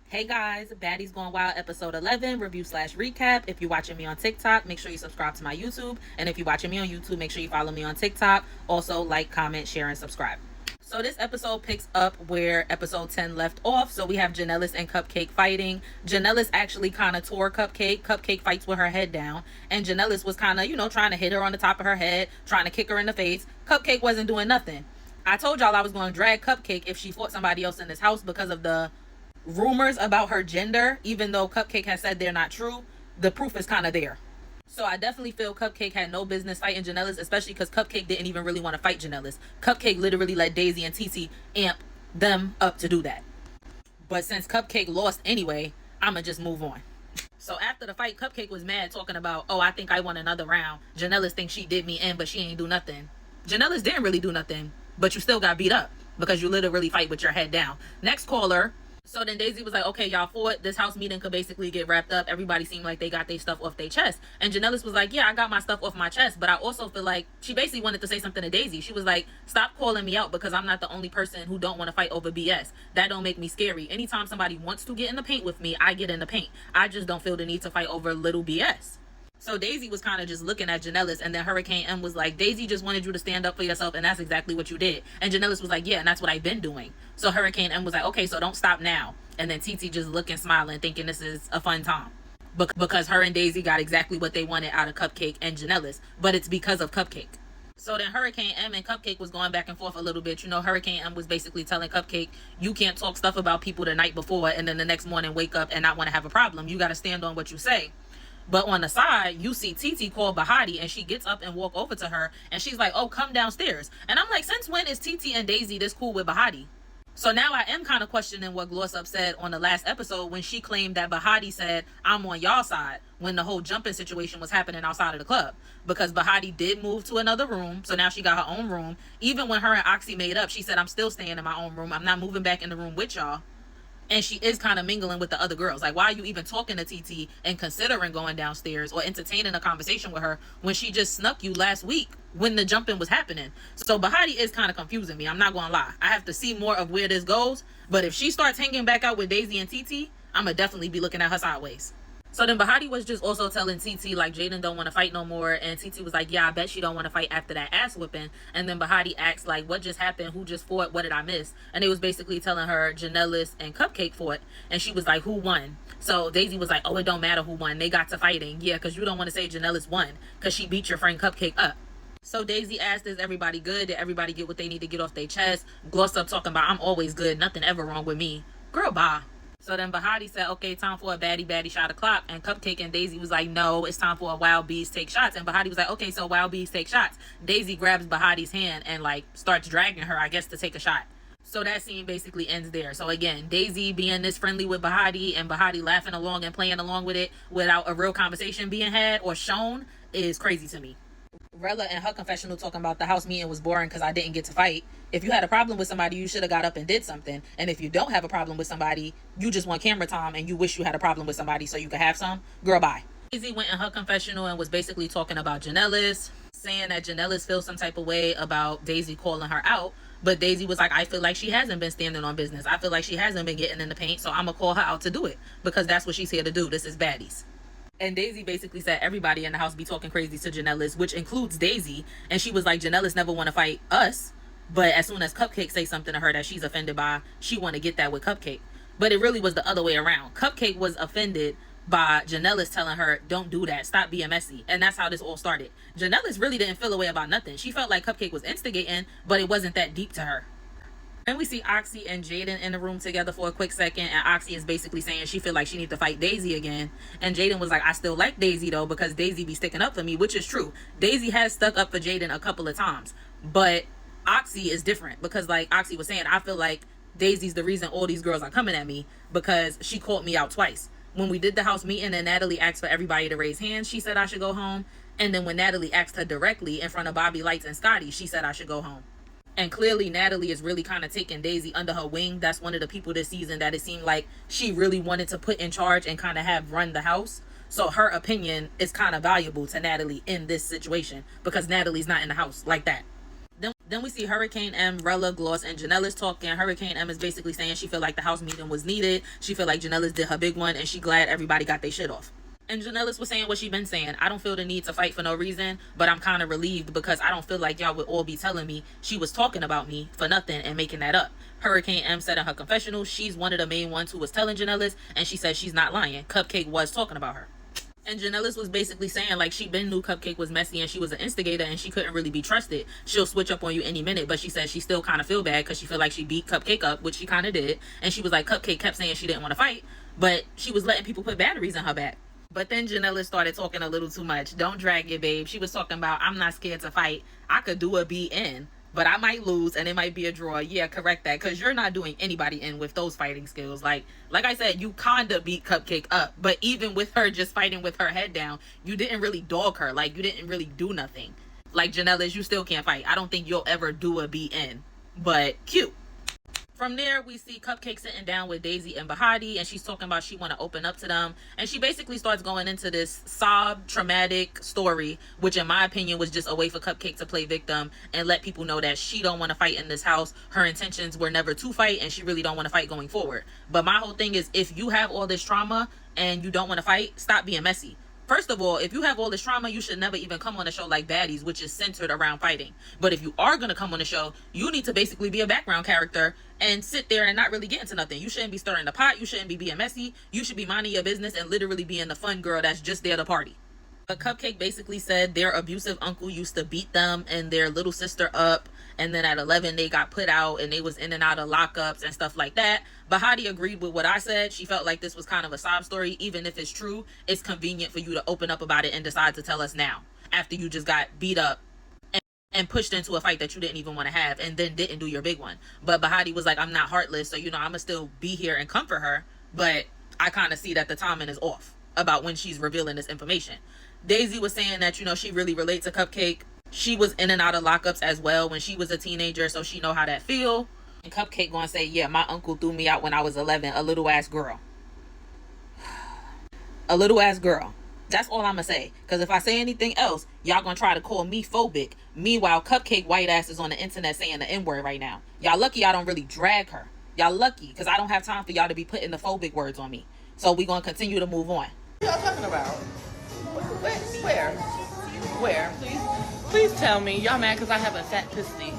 Hey guys, Baddies Going Wild episode 11, review slash recap. If you're watching me on TikTok, make sure you subscribe to my YouTube. And if you're watching me on YouTube, make sure you follow me on TikTok. Also, like, comment, share, and subscribe. So this episode picks up where episode 10 left off. So we have Janellis and Cupcake fighting. Janellis actually kind of tore Cupcake. Cupcake fights with her head down. And Janellis was kind of, trying to hit her on the top of her head, trying to kick her in the face. Cupcake wasn't doing nothing. I told y'all I was going to drag Cupcake if she fought somebody else in this house because of the rumors about her gender. Even though Cupcake has said they're not true, the proof is kind of there. So I definitely feel Cupcake had no business fighting Janellis, especially because Cupcake didn't even really want to fight Janellis. Cupcake literally let Daisy and Teetee amp them up to do that. But since Cupcake lost anyway, I'ma just move on. So after the fight, Cupcake was mad, talking about, oh, I think I won another round. Janellis thinks she did me in, but she ain't do nothing. Janellis didn't really do nothing, but you still got beat up because you literally fight with your head down. Next caller. So then Daisy was like, okay, y'all fought. This house meeting could basically get wrapped up. Everybody seemed like they got their stuff off their chest. And Janellis was like, yeah, I got my stuff off my chest. But I also feel like she basically wanted to say something to Daisy. She was like, stop calling me out because I'm not the only person who don't want to fight over BS. That don't make me scary. Anytime somebody wants to get in the paint with me, I get in the paint. I just don't feel the need to fight over little BS. So Daisy was kind of just looking at Janellis, and then Hurricane M was like, Daisy just wanted you to stand up for yourself, and that's exactly what you did. And Janellis was like, yeah, and that's what I've been doing. So Hurricane M was like, okay, so don't stop now. And then Teetee just looking, smiling, thinking this is a fun time. Because her and Daisy got exactly what they wanted out of Cupcake and Janellis, but it's because of Cupcake. So then Hurricane M and Cupcake was going back and forth a little bit. Hurricane M was basically telling Cupcake, you can't talk stuff about people the night before and then the next morning wake up and not want to have a problem. You got to stand on what you say. But on the side, you see Teetee call Bahati, and she gets up and walk over to her, and she's like, oh, come downstairs. And I'm like, since when is Teetee and Daisy this cool with Bahati? So now I am kind of questioning what Gloss Up said on the last episode when she claimed that Bahati said, I'm on y'all side, when the whole jumping situation was happening outside of the club. Because Bahati did move to another room, so now she got her own room. Even when her and Oxy made up, she said, I'm still staying in my own room. I'm not moving back in the room with y'all. And she is kind of mingling with the other girls. Like, why are you even talking to Teetee and considering going downstairs or entertaining a conversation with her when she just snuck you last week when the jumping was happening? So Bahati is kind of confusing me. I'm not going to lie. I have to see more of where this goes. But if she starts hanging back out with Daisy and Teetee, I'm going to definitely be looking at her sideways. So then Bahati was just also telling Teetee, like, Jaden don't want to fight no more. And Teetee was like, yeah, I bet she don't want to fight after that ass whipping. And then Bahati asked, like, what just happened? Who just fought? What did I miss? And it was basically telling her Janellis and Cupcake fought. And she was like, who won? So Daisy was like, oh, it don't matter who won. They got to fighting. Yeah, because you don't want to say Janellis won because she beat your friend Cupcake up. So Daisy asked, is everybody good? Did everybody get what they need to get off their chest? Gloss Up talking about, I'm always good. Nothing ever wrong with me. Girl, bye. So then Bahati said, okay, time for a baddie shot o'clock. And Cupcake and Daisy was like, no, it's time for a Wild Bees take shots. And Bahati was like, okay, so Wild Bees take shots. Daisy grabs Bahati's hand and like starts dragging her, I guess, to take a shot. So that scene basically ends there. So again, Daisy being this friendly with Bahati and Bahati laughing along and playing along with it without a real conversation being had or shown is crazy to me. Rella and her confessional talking about the house meeting was boring because I didn't get to fight. If you had a problem with somebody, you should have got up and did something. And if you don't have a problem with somebody, you just want camera time and you wish you had a problem with somebody so you could have some. Girl, bye. Daisy went in her confessional and was basically talking about Janellis, saying that Janellis feels some type of way about Daisy calling her out. But Daisy was like, I feel like she hasn't been standing on business. I feel like she hasn't been getting in the paint, so I'm going to call her out to do it because that's what she's here to do. This is Baddies. And Daisy basically said everybody in the house be talking crazy to Janellis, which includes Daisy. And she was like, Janellis never want to fight us. But as soon as Cupcake say something to her that she's offended by, she want to get that with Cupcake. But it really was the other way around. Cupcake was offended by Janellis telling her, don't do that. Stop being messy. And that's how this all started. Janellis really didn't feel a way about nothing. She felt like Cupcake was instigating, but it wasn't that deep to her. Then we see Oxy and Jaden in the room together for a quick second, and Oxy is basically saying she feel like she need to fight Daisy again. And Jaden was like, I still like Daisy though, because Daisy be sticking up for me, which is true. Daisy has stuck up for Jaden a couple of times, but Oxy is different because, like Oxy was saying, I feel like Daisy's the reason all these girls are coming at me because she called me out twice. When we did the house meeting and Natalie asked for everybody to raise hands, she said I should go home. And then when Natalie asked her directly in front of Bobby Lights and Scotty, she said I should go home. And clearly Natalie is really kind of taking Daisy under her wing. That's one of the people this season that it seemed like she really wanted to put in charge and kind of have run the house. So her opinion is kind of valuable to Natalie in this situation because Natalie's not in the house like that. Then we see Hurricane M, Rella, Gloss, and Janelle's talking. Hurricane M is basically saying she feel like the house meeting was needed. She feel like Janelle's did her big one, and she glad everybody got their shit off. And Janelle's was saying what she been saying. I don't feel the need to fight for no reason, but I'm kind of relieved because I don't feel like y'all would all be telling me she was talking about me for nothing and making that up. Hurricane M said in her confessional she's one of the main ones who was telling Janelle's, and she said she's not lying. Cupcake was talking about her. And Janelle's was basically saying like she been knew Cupcake was messy and she was an instigator and she couldn't really be trusted. She'll switch up on you any minute, but she said she still kind of feel bad because she feel like she beat Cupcake up, which she kind of did. And she was like, Cupcake kept saying she didn't want to fight, but she was letting people put batteries in her back. But then Janelle started talking a little too much. Don't drag it, babe. She was talking about, I'm not scared to fight. I could do a beat in, but I might lose and it might be a draw. Yeah, correct that, because you're not doing anybody in with those fighting skills. Like I said, you kinda beat Cupcake up, but even with her just fighting with her head down, you didn't really dog her. Like, you didn't really do nothing. Like Janelle, you still can't fight. I don't think you'll ever do a beat in, but cute. From there, we see Cupcake sitting down with Daisy and Bahati, and she's talking about she want to open up to them. And she basically starts going into this sob, traumatic story, which in my opinion was just a way for Cupcake to play victim and let people know that she don't want to fight in this house. Her intentions were never to fight, and she really don't want to fight going forward. But my whole thing is, if you have all this trauma and you don't want to fight, stop being messy. First of all, if you have all this trauma, you should never even come on a show like Baddies, which is centered around fighting. But if you are going to come on a show, you need to basically be a background character and sit there and not really get into nothing. You shouldn't be stirring the pot. You shouldn't be being messy. You should be minding your business and literally being the fun girl that's just there to party. But Cupcake basically said their abusive uncle used to beat them and their little sister up, and then at 11 they got put out and they was in and out of lockups and stuff like that. Bahati agreed with what I said. She felt like this was kind of a sob story. Even if it's true, it's convenient for you to open up about it and decide to tell us now, after you just got beat up and pushed into a fight that you didn't even want to have and then didn't do your big one. But Bahati was like, I'm not heartless, so I'm gonna still be here and comfort her, but I kind of see that the timing is off about when she's revealing this information. Daisy was saying that she really relates to Cupcake. She was in and out of lockups as well when she was a teenager, so she know how that feel. And Cupcake gonna say, yeah, my uncle threw me out when I was 11, a little ass girl. A little ass girl. That's all I'm gonna say, because if I say anything else, y'all gonna try to call me phobic. Meanwhile, Cupcake white ass is on the internet saying the N-word right now. Y'all lucky I don't really drag her. Y'all lucky, because I don't have time for y'all to be putting the phobic words on me. So we gonna continue to move on. What y'all talking about? Where? Please tell me. Y'all mad because I have a fat pussy.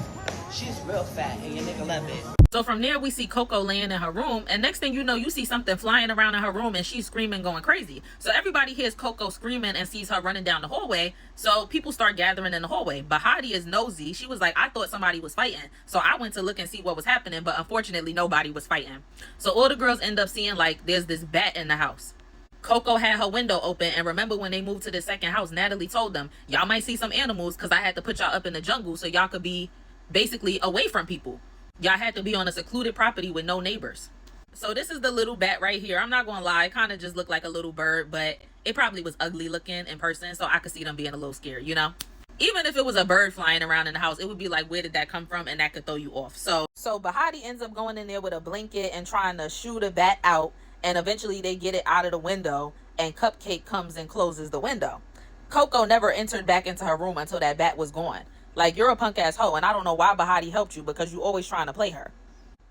She's real fat and your nigga love it. So from there, we see Coco laying in her room, and next thing you know, you see something flying around in her room, and she's screaming, going crazy. So everybody hears Coco screaming and sees her running down the hallway, so people start gathering in the hallway. Bahati is nosy. She was like, I thought somebody was fighting, so I went to look and see what was happening, but unfortunately, nobody was fighting. So all the girls end up seeing, like, there's this bat in the house. Coco had her window open, and remember when they moved to the second house, Natalie told them, y'all might see some animals because I had to put y'all up in the jungle so y'all could be basically away from people. Y'all had to be on a secluded property with no neighbors. So this is the little bat right here. I'm not gonna lie, it kind of just looked like a little bird, but it probably was ugly looking in person, so I could see them being a little scared, Even if it was a bird flying around in the house, it would be like, where did that come from? And that could throw you off. So Bahati ends up going in there with a blanket and trying to shoo a bat out, and eventually they get it out of the window, and Cupcake comes and closes the window. Coco never entered back into her room until that bat was gone. Like, you're a punk ass hoe, and I don't know why Bahati helped you, because you always trying to play her.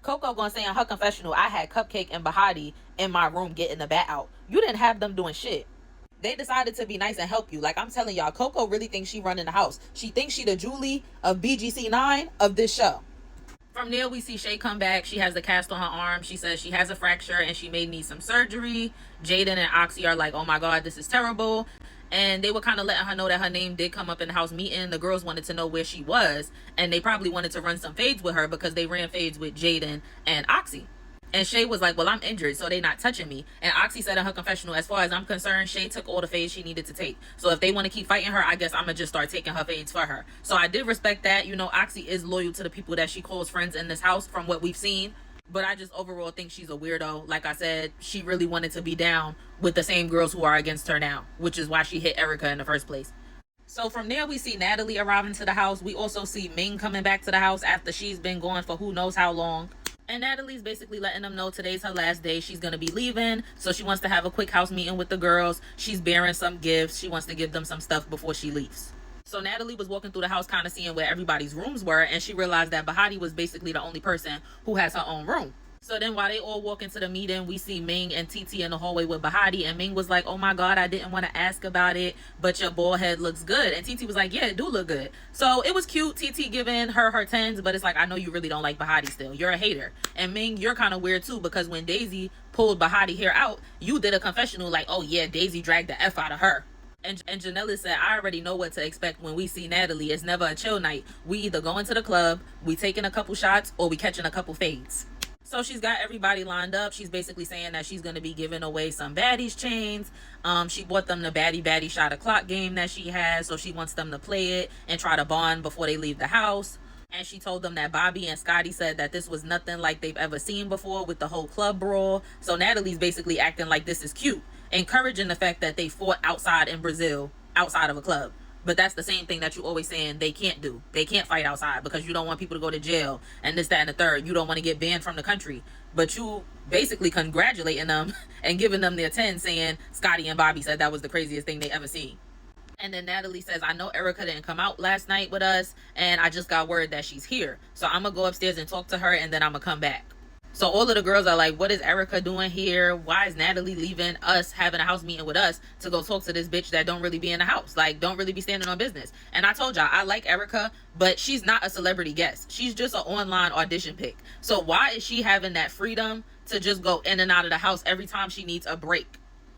Coco gonna say in her confessional, I had Cupcake and Bahati in my room getting the bat out. You didn't have them doing shit. They decided to be nice and help you. Like, I'm telling y'all, Coco really thinks she running the house. She thinks she the Julie of BGC 9 of this show. From there, we see Shay come back. She has the cast on her arm. She says she has a fracture and she may need some surgery. Jaden and Oxy are like, oh my God, this is terrible. And they were kind of letting her know that her name did come up in the house meeting. The girls wanted to know where she was, and they probably wanted to run some fades with her because they ran fades with Jaden and Oxy. And Shay was like, well, I'm injured, so they not touching me. And Oxy said in her confessional, as far as I'm concerned, Shay took all the fades she needed to take. So if they want to keep fighting her, I guess I'm going to just start taking her fades for her. So I did respect that. Oxy is loyal to the people that she calls friends in this house from what we've seen. But I just overall think she's a weirdo. Like I said, she really wanted to be down with the same girls who are against her now, which is why she hit Erica in the first place. So from there, we see Natalie arriving to the house. We also see Ming coming back to the house after she's been gone for who knows how long. And Natalie's basically letting them know today's her last day. She's going to be leaving. So she wants to have a quick house meeting with the girls. She's bearing some gifts. She wants to give them some stuff before she leaves. So Natalie was walking through the house kind of seeing where everybody's rooms were, and she realized that Bahati was basically the only person who has her own room. So then while they all walk into the meeting, we see Ming and Teetee in the hallway with Bahati, and Ming was like, oh my god, I didn't want to ask about it, but your bald head looks good. And Teetee was like, yeah, it do look good. So it was cute, Teetee giving her tens, but it's like, I know you really don't like Bahati still. You're a hater. And Ming, you're kind of weird too, because when Daisy pulled Bahati hair out, you did a confessional like, oh yeah, Daisy dragged the F out of her. And Janella said, I already know what to expect when we see Natalie. It's never a chill night. We either going to the club, we taking a couple shots, or we catching a couple fades. So she's got everybody lined up. She's basically saying that she's going to be giving away some Baddies chains. She bought them the Baddie Shot O'Clock game that she has. So she wants them to play it and try to bond before they leave the house. And she told them that Bobby and Scotty said that this was nothing like they've ever seen before with the whole club brawl. So Natalie's basically acting like this is cute, encouraging the fact that they fought outside in Brazil, outside of a club. But that's the same thing that you always saying they can't do. They can't fight outside because you don't want people to go to jail and this, that, and the third. You don't want to get banned from the country. But you basically congratulating them and giving them their 10, saying Scotty and Bobby said that was the craziest thing they ever seen. And then Natalie says, I know Erica didn't come out last night with us, and I just got word that she's here. So I'm going to go upstairs and talk to her, and then I'm going to come back. So all of the girls are like, what is Erica doing here? Why is Natalie leaving us, having a house meeting with us to go talk to this bitch that don't really be in the house? Like, don't really be standing on business. And I told y'all, I like Erica, but she's not a celebrity guest. She's just an online audition pick. So why is she having that freedom to just go in and out of the house every time she needs a break?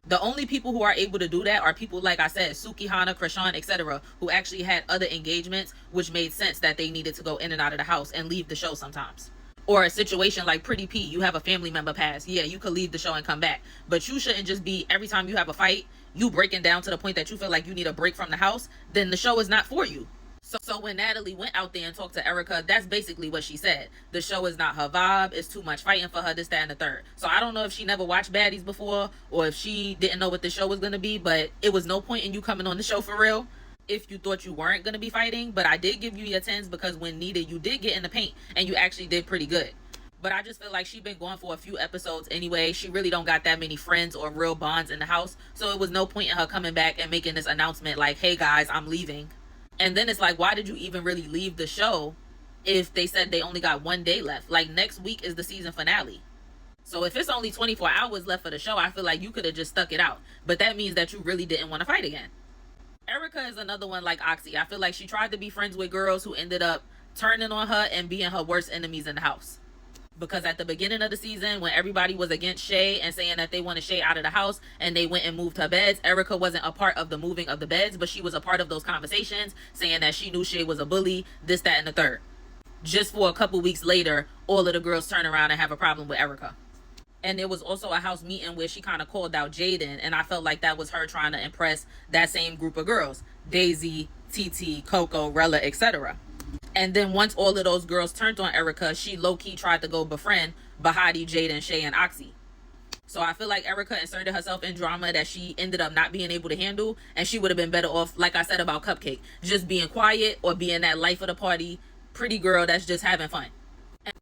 The only people who are able to do that are people, like I said, Suki, Hana, Crashout, etc., who actually had other engagements, which made sense that they needed to go in and out of the house and leave the show sometimes. Or a situation like Pretty P, you have a family member pass. Yeah, you could leave the show and come back. But you shouldn't just be, every time you have a fight, you breaking down to the point that you feel like you need a break from the house, then the show is not for you. So when Natalie went out there and talked to Erica, that's basically what she said. The show is not her vibe. It's too much fighting for her, this, that, and the third. So I don't know if she never watched Baddies before or if she didn't know what the show was going to be, but it was no point in you coming on the show for real if you thought you weren't going to be fighting. But I did give you your 10s because when needed, you did get in the paint and you actually did pretty good. But I just feel like she's been going for a few episodes anyway. She really don't got that many friends or real bonds in the house. So it was no point in her coming back and making this announcement like, hey guys, I'm leaving. And then it's like, why did you even really leave the show if they said they only got 1 day left? Like, next week is the season finale. So if it's only 24 hours left for the show, I feel like you could have just stuck it out. But that means that you really didn't want to fight again. Erica is another one like Oxy. I feel like she tried to be friends with girls who ended up turning on her and being her worst enemies in the house. Because at the beginning of the season, when everybody was against Shay and saying that they wanted Shay out of the house and they went and moved her beds, Erica wasn't a part of the moving of the beds, but she was a part of those conversations saying that she knew Shay was a bully, this, that, and the third. Just for a couple weeks later, all of the girls turn around and have a problem with Erica. And there was also a house meeting where she kind of called out Jaden, and I felt like that was her trying to impress that same group of girls. Daisy, Teetee, Coco, Rella, etc. And then once all of those girls turned on Erica, she low-key tried to go befriend Bahadi, Jaden, Shay, and Oxy. So I feel like Erica inserted herself in drama that she ended up not being able to handle, and she would have been better off, like I said about Cupcake, just being quiet or being that life of the party, pretty girl that's just having fun.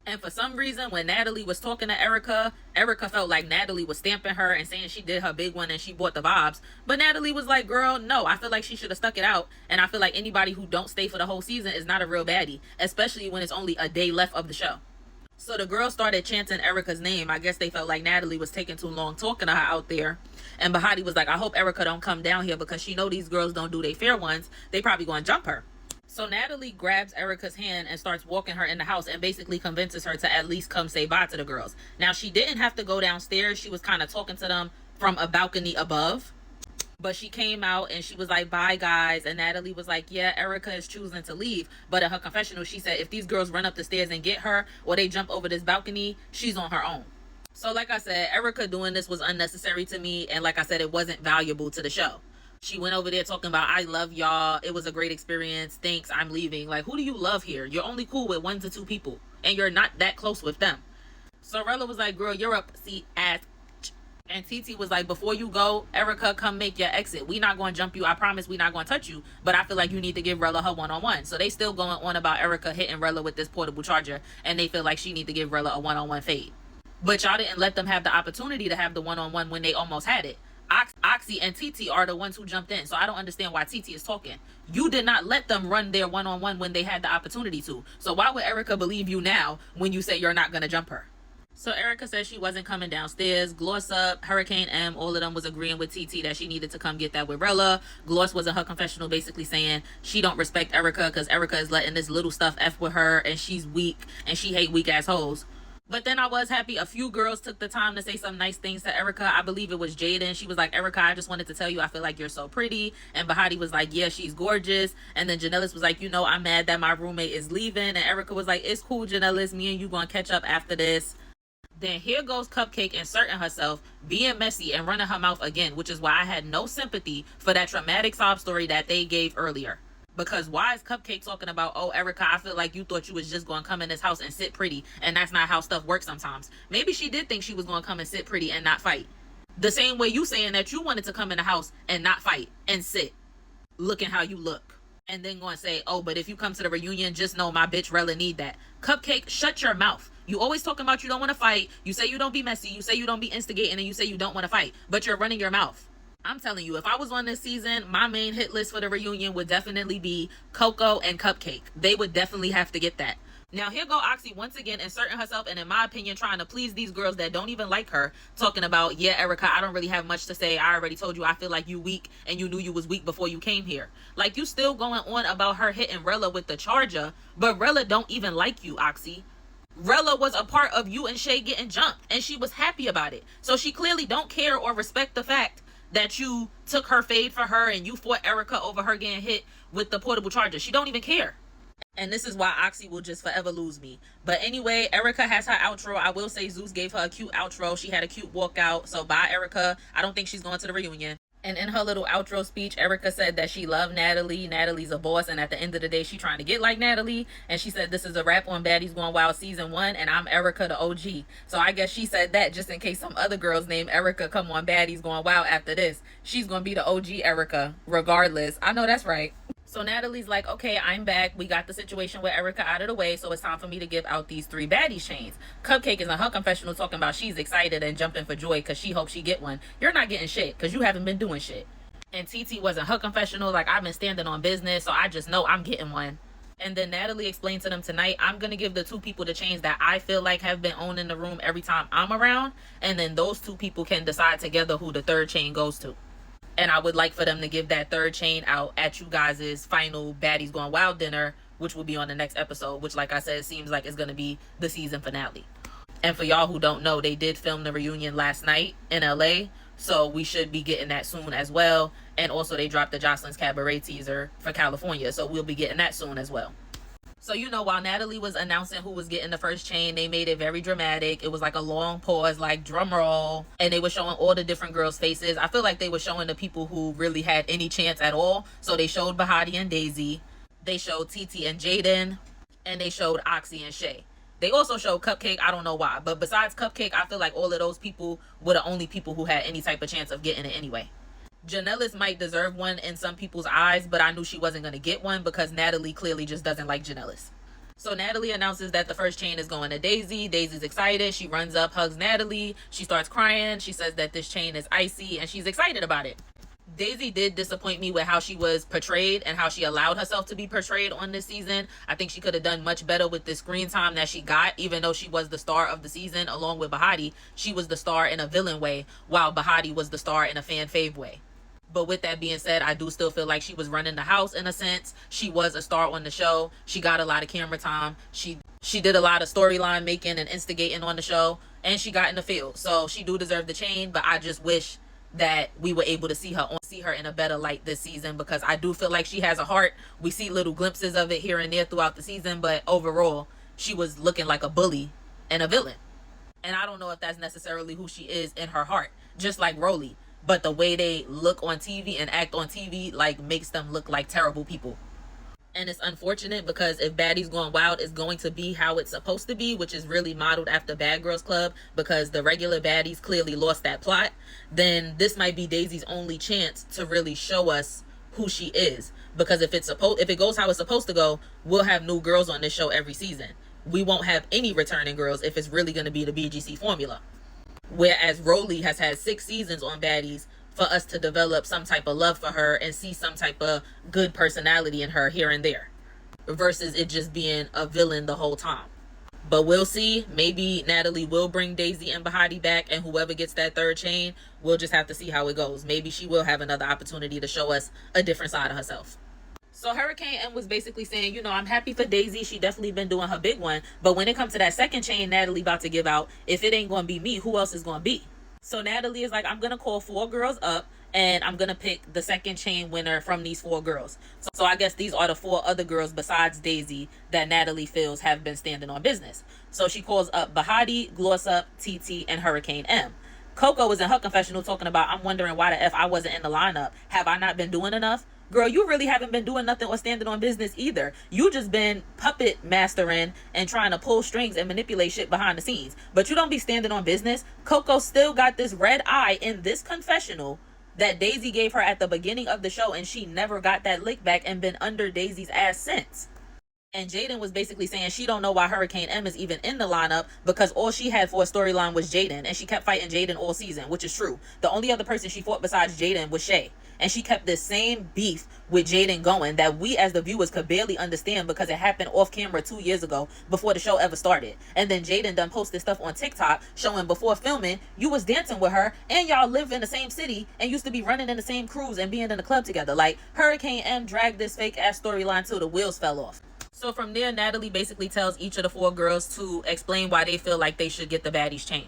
And for some reason, when Natalie was talking to Erica, Erica felt like Natalie was stamping her and saying she did her big one and she bought the vibes. But Natalie was like, girl, no, I feel like she should have stuck it out. And I feel like anybody who don't stay for the whole season is not a real baddie, especially when it's only a day left of the show. So the girls started chanting Erica's name. I guess they felt like Natalie was taking too long talking to her out there. And Bahati was like, I hope Erica don't come down here because she know these girls don't do they fair ones. They probably gonna jump her. So Natalie grabs Erica's hand and starts walking her in the house and basically convinces her to at least come say bye to the girls. Now, she didn't have to go downstairs. She was kind of talking to them from a balcony above. But she came out and she was like, bye, guys. And Natalie was like, yeah, Erica is choosing to leave. But in her confessional, she said if these girls run up the stairs and get her or they jump over this balcony, she's on her own. So like I said, Erica doing this was unnecessary to me. And like I said, it wasn't valuable to the show. She went over there talking about, I love y'all. It was a great experience. Thanks. I'm leaving. Like, who do you love here? You're only cool with 1 to 2 people. And you're not that close with them. So Rella was like, girl, you're up. See, ass. And Teetee was like, before you go, Erica, come make your exit. We not going to jump you. I promise we not going to touch you. But I feel like you need to give Rella her one-on-one. So they still going on about Erica hitting Rella with this portable charger. And they feel like she need to give Rella a one-on-one fade. But y'all didn't let them have the opportunity to have the one-on-one when they almost had it. Oxy and Teetee are the ones who jumped in. So I don't understand why Teetee is talking. You did not let them run their one-on-one when they had the opportunity to. So why would Erica believe you now when you say you're not going to jump her? So Erica said she wasn't coming downstairs. Gloss Up, Hurricane M, all of them was agreeing with Teetee that she needed to come get that with Rella. Gloss was in her confessional basically saying she don't respect Erica because Erica is letting this little stuff F with her and she's weak and she hate weak ass hoes. But then I was happy a few girls took the time to say some nice things to Erica. I believe it was Jaden. She was like, Erica, I just wanted to tell you I feel like you're so pretty. And Bahati was like, yeah, she's gorgeous. And then Janellis was like, you know, I'm mad that my roommate is leaving. And Erica was like, it's cool, Janellis. Me and you gonna catch up after this. Then here goes Cupcake inserting herself, being messy and running her mouth again, which is why I had no sympathy for that traumatic sob story that they gave earlier. Because why is Cupcake talking about, oh, Erica, I feel like you thought you was just going to come in this house and sit pretty, and that's not how stuff works sometimes. Maybe she did think she was going to come and sit pretty and not fight. The same way you saying that you wanted to come in the house and not fight and sit, looking how you look. And then going to say, oh, but if you come to the reunion, just know my bitch Rella need that. Cupcake, shut your mouth. You always talking about you don't want to fight. You say you don't be messy. You say you don't be instigating, and you say you don't want to fight. But you're running your mouth. I'm telling you, if I was on this season, my main hit list for the reunion would definitely be Coco and Cupcake. They would definitely have to get that. Now here go Oxy once again inserting herself and in my opinion trying to please these girls that don't even like her, talking about, yeah, Erica, I don't really have much to say. I already told you I feel like you weak and you knew you was weak before you came here. Like you still going on about her hitting Rella with the charger, but Rella don't even like you, Oxy. Rella was a part of you and Shay getting jumped and she was happy about it. So she clearly don't care or respect the fact that you took her fade for her and you fought Erica over her getting hit with the portable charger. She don't even care. And this is why Oxy will just forever lose me. But anyway, Erica has her outro. I will say Zeus gave her a cute outro. She had a cute walkout. So bye, Erica. I don't think she's going to the reunion. And in her little outro speech, Erica said that she loved Natalie. Natalie's a boss. And at the end of the day, she trying to get like Natalie. And she said this is a wrap on Baddies Going Wild Season 1. And I'm Erica, the OG. So I guess she said that just in case some other girls named Erica come on Baddies Going Wild after this. She's going to be the OG Erica regardless. I know that's right. So Natalie's like, okay, I'm back. We got the situation with Erica out of the way, so it's time for me to give out these 3 baddie chains. Cupcake is in her confessional talking about she's excited and jumping for joy because she hopes she get one. You're not getting shit because you haven't been doing shit. And Teetee was in her confessional like, I've been standing on business, so I just know I'm getting one. And then Natalie explained to them tonight, I'm going to give the 2 people the chains that I feel like have been owning the room every time I'm around. And then those 2 people can decide together who the 3rd chain goes to. And I would like for them to give that 3rd chain out at you guys' final Baddies Going Wild dinner, which will be on the next episode, which, like I said, seems like it's going to be the season finale. And for y'all who don't know, they did film the reunion last night in LA, so we should be getting that soon as well. And also they dropped the Jocelyn's Cabaret teaser for California, so we'll be getting that soon as well. So, you know, while Natalie was announcing who was getting the 1st chain, they made it very dramatic. It was like a long pause, like drum roll. And they were showing all the different girls' faces. I feel like they were showing the people who really had any chance at all. So they showed Bahati and Daisy. They showed Teetee and Jaden. And they showed Oxy and Shay. They also showed Cupcake. I don't know why. But besides Cupcake, I feel like all of those people were the only people who had any type of chance of getting it anyway. Janellis might deserve one in some people's eyes, but I knew she wasn't going to get one because Natalie clearly just doesn't like Janellis. So Natalie announces that the 1st chain is going to Daisy. Daisy's excited. She runs up, hugs Natalie. She starts crying. She says that this chain is icy and she's excited about it. Daisy did disappoint me with how she was portrayed and how she allowed herself to be portrayed on this season. I think she could have done much better with the screen time that she got, even though she was the star of the season along with Bahati. She was the star in a villain way, while Bahati was the star in a fan fave way. But with that being said, I do still feel like she was running the house in a sense. She was a star on the show. She got a lot of camera time. She did a lot of storyline making and instigating on the show. And she got in the field. So she do deserve the chain. But I just wish that we were able to see her in a better light this season. Because I do feel like she has a heart. We see little glimpses of it here and there throughout the season. But overall, she was looking like a bully and a villain. And I don't know if that's necessarily who she is in her heart. Just like Rolly. But the way they look on TV and act on TV, like, makes them look like terrible people. And it's unfortunate because if Baddies Going Wild is going to be how it's supposed to be, which is really modeled after Bad Girls Club, because the regular baddies clearly lost that plot, then this might be Daisy's only chance to really show us who she is. Because if it goes how it's supposed to go, we'll have new girls on this show every season. We won't have any returning girls if it's really going to be the BGC formula. Whereas Rolly has had 6 seasons on Baddies for us to develop some type of love for her and see some type of good personality in her here and there, versus it just being a villain the whole time. But we'll see. Maybe Natalie will bring Daisy and Bahati back, and whoever gets that third chain, we'll just have to see how it goes. Maybe she will have another opportunity to show us a different side of herself. So Hurricane M was basically saying, you know, I'm happy for Daisy. She definitely been doing her big one. But when it comes to that second chain Natalie about to give out, if it ain't going to be me, who else is going to be? So Natalie is like, I'm going to call 4 girls up, and I'm going to pick the second chain winner from these 4 girls. So I guess these are the 4 other girls besides Daisy that Natalie feels have been standing on business. So she calls up Bahadi, Gloss Up, Teetee, and Hurricane M. Coco was in her confessional talking about, I'm wondering why the F I wasn't in the lineup. Have I not been doing enough? Girl, you really haven't been doing nothing or standing on business either. You just been puppet mastering and trying to pull strings and manipulate shit behind the scenes. But you don't be standing on business. Coco still got this red eye in this confessional that Daisy gave her at the beginning of the show, and she never got that lick back and been under Daisy's ass since. And Jaden was basically saying she don't know why Hurricane M is even in the lineup, because all she had for a storyline was Jaden, and she kept fighting Jaden all season, which is true. The only other person she fought besides Jaden was Shay. And she kept this same beef with Jaden going that we as the viewers could barely understand, because it happened off camera 2 years ago before the show ever started. And then Jaden done posted stuff on TikTok showing before filming you was dancing with her, and y'all live in the same city and used to be running in the same crews and being in the club together. Like, Hurricane M dragged this fake ass storyline till the wheels fell off. So from there, Natalie basically tells each of the 4 girls to explain why they feel like they should get the Baddies chain.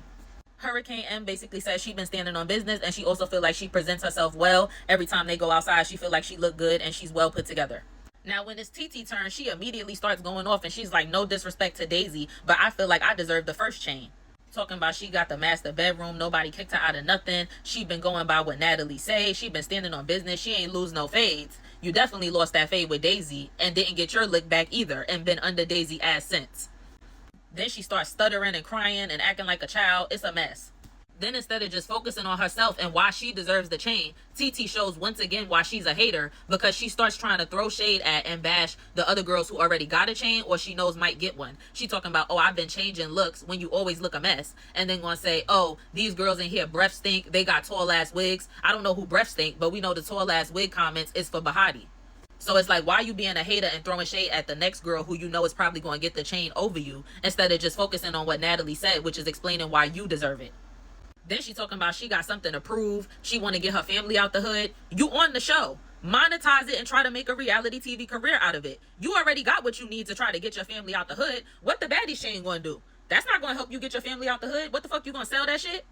Hurricane M basically says she been standing on business, and she also feel like she presents herself well. Every time they go outside, she feel like she look good and she's well put together. Now, when it's Teetee turn, she immediately starts going off, and she's like, no disrespect to Daisy, but I feel like I deserve the first chain. Talking about she got the master bedroom, nobody kicked her out of nothing. She been going by what Natalie say. She been standing on business. She ain't lose no fades. You definitely lost that fade with Daisy and didn't get your lick back either, and been under Daisy ass since. Then she starts stuttering and crying and acting like a child. It's a mess. Then instead of just focusing on herself and why she deserves the chain, Teetee shows once again why she's a hater, because she starts trying to throw shade at and bash the other girls who already got a chain or she knows might get one. She talking about, oh, I've been changing looks when you always look a mess. And then gonna say, oh, these girls in here breath stink. They got tall ass wigs. I don't know who breath stink, but we know the tall ass wig comments is for Bahati. So it's like, why are you being a hater and throwing shade at the next girl who you know is probably going to get the chain over you, instead of just focusing on what Natalie said, which is explaining why you deserve it. Then she talking about she got something to prove. She want to get her family out the hood. You on the show. Monetize it and try to make a reality TV career out of it. You already got what you need to try to get your family out the hood. What the Baddies chain going to do? That's not going to help you get your family out the hood. What the fuck, you going to sell that shit?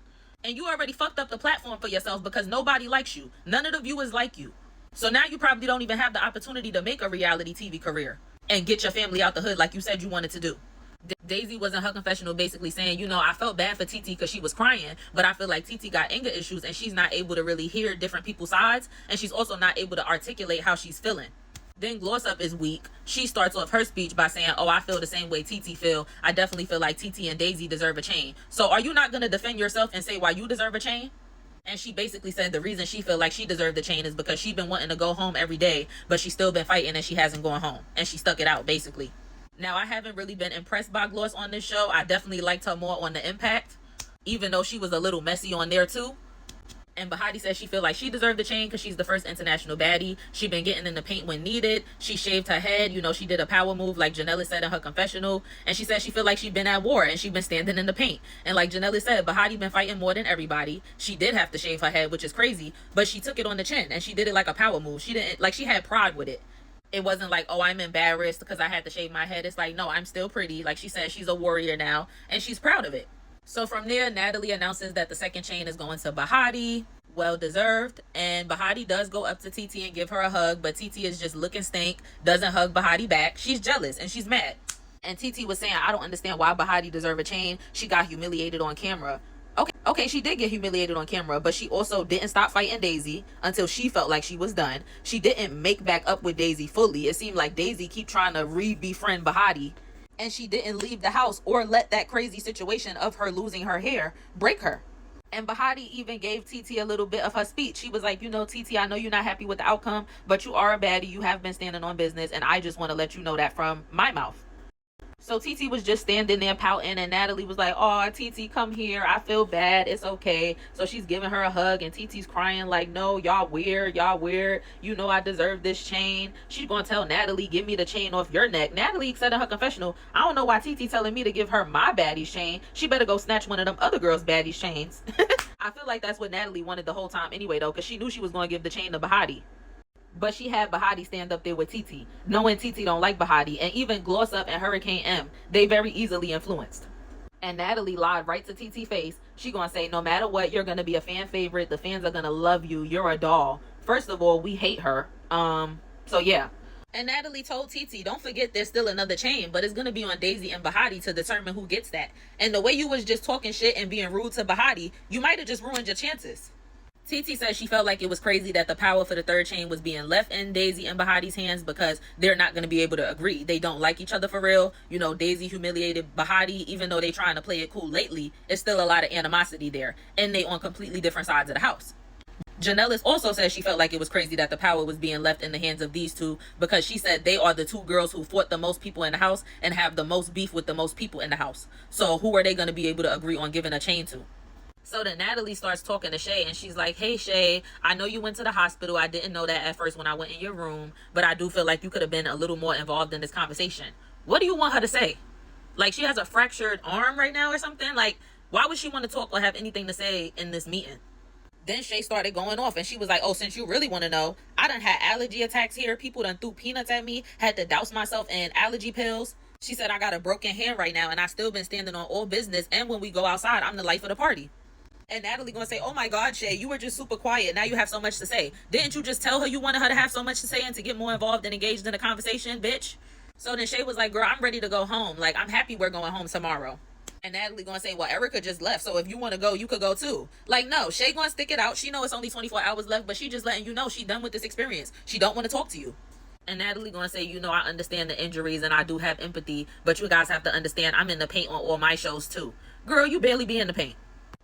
And you already fucked up the platform for yourself, because nobody likes you. None of the viewers like you. So now you probably don't even have the opportunity to make a reality TV career and get your family out the hood like you said you wanted to do. Daisy was in her confessional basically saying, you know, I felt bad for Teetee because she was crying, but I feel like Teetee got anger issues and she's not able to really hear different people's sides, and she's also not able to articulate how she's feeling. Then Gloss Up is weak. She starts off her speech by saying, oh, I feel the same way Teetee feel. I definitely feel like Teetee and Daisy deserve a chain. So are you not going to defend yourself and say why you deserve a chain? And she basically said the reason she feel like she deserved the chain is because she been wanting to go home every day, but she still been fighting and she hasn't gone home. And she stuck it out, basically. Now, I haven't really been impressed by Gloss on this show. I definitely liked her more on the Impact, even though she was a little messy on there too. And Bahati says she feel like she deserved the chain because she's the first international baddie. She been getting in the paint when needed. She shaved her head. You know, she did a power move like Janella said in her confessional. And she said she feel like she been at war and she been standing in the paint. And like Janella said, Bahati been fighting more than everybody. She did have to shave her head, which is crazy, but she took it on the chin and she did it like a power move. She didn't, like, she had pride with it. It wasn't like, oh, I'm embarrassed because I had to shave my head. It's like, no, I'm still pretty. Like she said, she's a warrior now and she's proud of it. So from there, Natalie announces that the second chain is going to Bahadi. Well deserved. And Bahati does go up to Teetee and give her a hug, but Teetee is just looking stank, doesn't hug Bahati back. She's jealous and she's mad. And Teetee was saying, I don't understand why Bahati deserve a chain. She got humiliated on camera. Okay, she did get humiliated on camera, but she also didn't stop fighting Daisy until she felt like she was done. She didn't make back up with Daisy fully. It seemed like Daisy keep trying to befriend Bahati, and she didn't leave the house or let that crazy situation of her losing her hair break her. And Bahati even gave Teetee a little bit of her speech. She was like, you know, Teetee, I know you're not happy with the outcome, but you are a baddie. You have been standing on business, and I just want to let you know that from my mouth. So Teetee was just standing there pouting, and Natalie was like, "Oh, Teetee, come here. I feel bad. It's okay." So she's giving her a hug, and Teetee's crying like, "No, y'all weird. Y'all weird. You know I deserve this chain." She's gonna tell Natalie, "Give me the chain off your neck." Natalie said in her confessional, "I don't know why Teetee telling me to give her my baddie's chain. She better go snatch one of them other girls' baddie's chains." I feel like that's what Natalie wanted the whole time anyway, though, because she knew she was gonna give the chain to Bahati. But she had Bahati stand up there with Teetee, knowing Teetee don't like Bahati, and even Gloss Up and Hurricane M, they very easily influenced. And Natalie lied right to Teetee's face. She gonna say, "No matter what, you're gonna be a fan favorite. The fans are gonna love you. You're a doll. First of all, we hate her. So yeah." And Natalie told Teetee, "Don't forget there's still another chain, but it's gonna be on Daisy and Bahati to determine who gets that. And the way you was just talking shit and being rude to Bahati, you might have just ruined your chances." Teetee said she felt like it was crazy that the power for the third chain was being left in Daisy and Bahati's hands because they're not going to be able to agree. They don't like each other for real. You know, Daisy humiliated Bahati, even though they trying to play it cool lately. It's still a lot of animosity there, and they on completely different sides of the house. Janellis also said she felt like it was crazy that the power was being left in the hands of these two because she said they are the two girls who fought the most people in the house and have the most beef with the most people in the house. So who are they going to be able to agree on giving a chain to? So then Natalie starts talking to Shay, and she's like, "Hey Shay, I know you went to the hospital. I didn't know that at first when I went in your room, but I do feel like you could have been a little more involved in this conversation." What do you want her to say? Like, she has a fractured arm right now or something? Like, why would she want to talk or have anything to say in this meeting? Then Shay started going off, and she was like, "Oh, since you really want to know, I done had allergy attacks here. People done threw peanuts at me, had to douse myself in allergy pills." She said, "I got a broken hand right now, and I still been standing on all business, and when we go outside, I'm the life of the party." And Natalie gonna say, "Oh my God, Shay, you were just super quiet. Now you have so much to say. Didn't you just tell her you wanted her to have so much to say and to get more involved and engaged in the conversation, bitch?" So then Shay was like, "Girl, I'm ready to go home. Like, I'm happy we're going home tomorrow." And Natalie gonna say, "Well, Erica just left, so if you want to go, you could go too." Like, no, Shay gonna stick it out. She know it's only 24 hours left, but she just letting you know she done with this experience. She don't want to talk to you. And Natalie gonna say, "You know, I understand the injuries and I do have empathy, but you guys have to understand I'm in the paint on all my shows too." Girl, you barely be in the paint.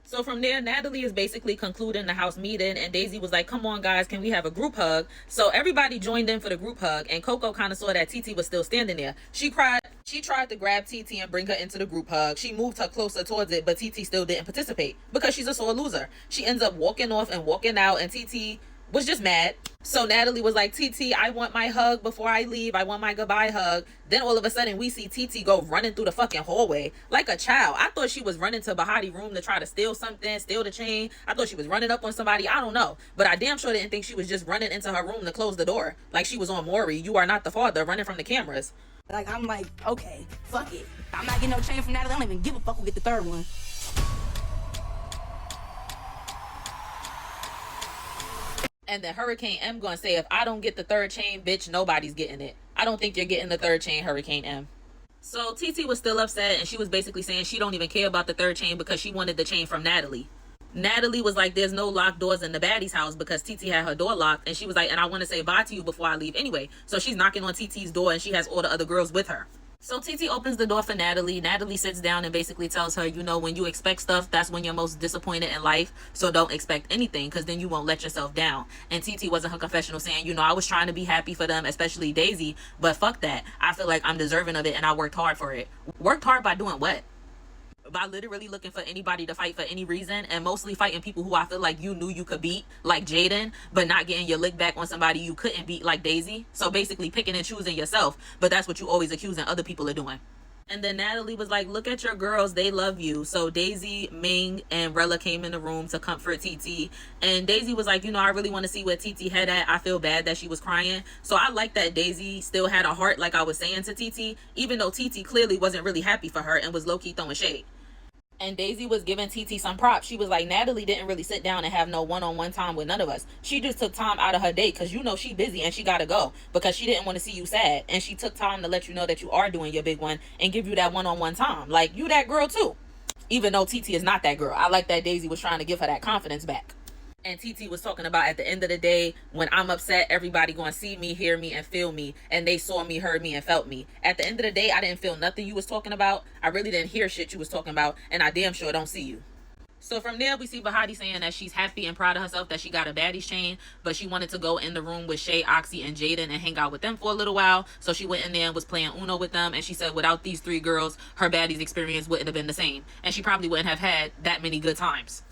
So from there, Natalie is basically concluding the house meeting, and Daisy was like, "Come on, guys, can we have a group hug?" So everybody joined in for the group hug, and Coco kind of saw that Teetee was still standing there. She cried. She tried to grab Teetee and bring her into the group hug. She moved her closer towards it, but Teetee still didn't participate because she's a sore loser. She ends up walking off and walking out, and Teetee was just mad. So Natalie was like, "Teetee, I want my hug before I leave. I want my goodbye hug." Then all of a sudden we see Teetee go running through the fucking hallway like a child. I thought she was running to Bahadi's room to try to steal something, steal the chain. I thought she was running up on somebody. I don't know. But I damn sure didn't think she was just running into her room to close the door. Like she was on Maury. You are not the father, running from the cameras. Like, I'm like, okay, fuck it. I'm not getting no chain from Natalie. I don't even give a fuck who get the third one. And then Hurricane M gonna say, "If I don't get the third chain, bitch, nobody's getting it. I don't think you're getting the third chain, Hurricane M." So Teetee was still upset, and she was basically saying she don't even care about the third chain because she wanted the chain from Natalie. Natalie was like, "There's no locked doors in the Baddies house," because Teetee had her door locked, and she was like, "And I want to say bye to you before I leave anyway." So she's knocking on Teetee's door, and she has all the other girls with her. So Teetee opens the door for Natalie. Natalie sits down and basically tells her, "You know, when you expect stuff, that's when you're most disappointed in life. So don't expect anything, because then you won't let yourself down." And Teetee was in her confessional saying, "You know, I was trying to be happy for them, especially Daisy, but fuck that. I feel like I'm deserving of it, and I worked hard for it." Worked hard by doing what? By literally looking for anybody to fight for any reason, and mostly fighting people who I feel like you knew you could beat, like Jaden, but not getting your lick back on somebody you couldn't beat, like Daisy. So basically picking and choosing yourself, but that's what you always accusing other people of doing. And then Natalie was like, "Look at your girls, they love you." So Daisy, Ming, and Rella came in the room to comfort Teetee. And Daisy was like, "You know, I really want to see where Teetee had at. I feel bad that she was crying." So I like that Daisy still had a heart, like I was saying to Teetee, even though Teetee clearly wasn't really happy for her and was low-key throwing shade. And Daisy was giving Teetee some props. She was like, "Natalie didn't really sit down and have no one-on-one time with none of us. She just took time out of her day because you know she busy and she gotta go because she didn't want to see you sad. And she took time to let you know that you are doing your big one and give you that one-on-one time. Like, you that girl too." Even though Teetee is not that girl. I like that Daisy was trying to give her that confidence back. And Teetee was talking about, at the end of the day, when I'm upset, everybody gonna see me, hear me, and feel me. And they saw me, heard me, and felt me. At the end of the day, I didn't feel nothing you was talking about. I really didn't hear shit you was talking about. And I damn sure don't see you. So from there, we see Bahati saying that she's happy and proud of herself that she got a Baddies chain, but she wanted to go in the room with Shay, Oxy, and Jaden and hang out with them for a little while. So she went in there and was playing Uno with them, and she said without these 3 girls, her Baddies experience wouldn't have been the same, and she probably wouldn't have had that many good times.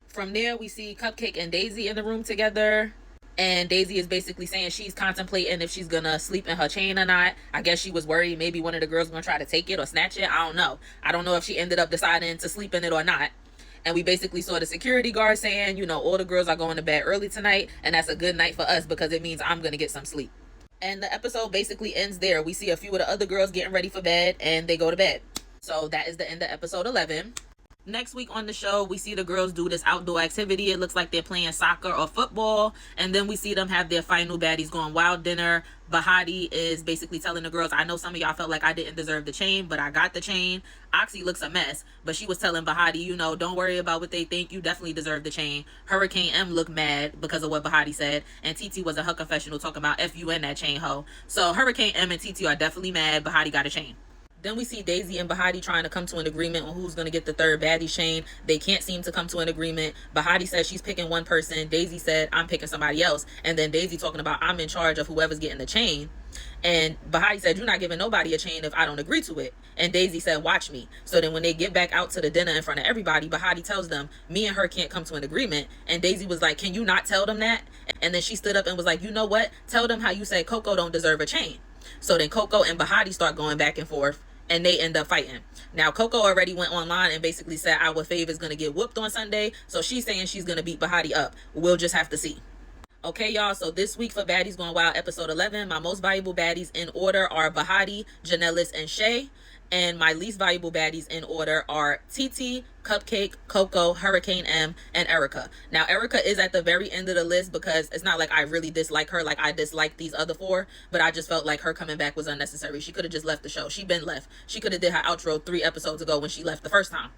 From there, we see Cupcake and Daisy in the room together. And Daisy is basically saying she's contemplating if she's gonna sleep in her chain or not. I guess she was worried maybe one of the girls gonna try to take it or snatch it. I don't know. I don't know if she ended up deciding to sleep in it or not. And we basically saw the security guard saying, you know, all the girls are going to bed early tonight, and that's a good night for us because it means I'm gonna get some sleep. And the episode basically ends there. We see a few of the other girls getting ready for bed, and they go to bed. So that is the end of episode 11. Next week on the show, we see the girls do this outdoor activity. It looks like they're playing soccer or football. And then we see them have their final Baddies Going Wild dinner. Bahati is basically telling the girls, I know some of y'all felt like I didn't deserve the chain, but I got the chain. Oxy looks a mess, but she was telling Bahati, you know, don't worry about what they think. You definitely deserve the chain. Hurricane M looked mad because of what Bahati said. And Teetee was in her confessional talking about F you and that chain hoe. So Hurricane M and Teetee are definitely mad. Bahati got a chain. Then we see Daisy and Bahati trying to come to an agreement on who's going to get the 3rd Baddie chain. They can't seem to come to an agreement. Bahati says she's picking one person. Daisy said, I'm picking somebody else. And then Daisy talking about, I'm in charge of whoever's getting the chain. And Bahati said, you're not giving nobody a chain if I don't agree to it. And Daisy said, watch me. So then when they get back out to the dinner in front of everybody, Bahati tells them, me and her can't come to an agreement. And Daisy was like, can you not tell them that? And then she stood up and was like, you know what? Tell them how you said Coco don't deserve a chain. So then Coco and Bahati start going back and forth, and they end up fighting. Now, Coco already went online and basically said our fave is going to get whooped on Sunday. So she's saying she's going to beat Bahati up. We'll just have to see. Okay, y'all. So this week for Baddies Going Wild, episode 11, my most valuable baddies in order are Bahati, Janellis, and Shay. And my least valuable baddies in order are Teetee, Cupcake, Coco, Hurricane M, and Erica. Now, Erica is at the very end of the list because it's not like I really dislike her like I dislike these other 4, but I just felt like her coming back was unnecessary. She could have just left the show. She been left. She could have did her outro 3 episodes ago when she left the first time.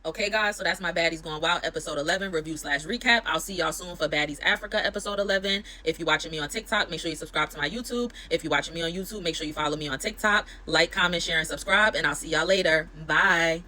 Okay, guys, so that's my Baddies Going Wild episode 11 review/recap. I'll see y'all soon for Baddies Africa episode 11. If you're watching me on TikTok, make sure you subscribe to my YouTube. If you're watching me on YouTube, make sure you follow me on TikTok. Like, comment, share, and subscribe, and I'll see y'all later. Bye.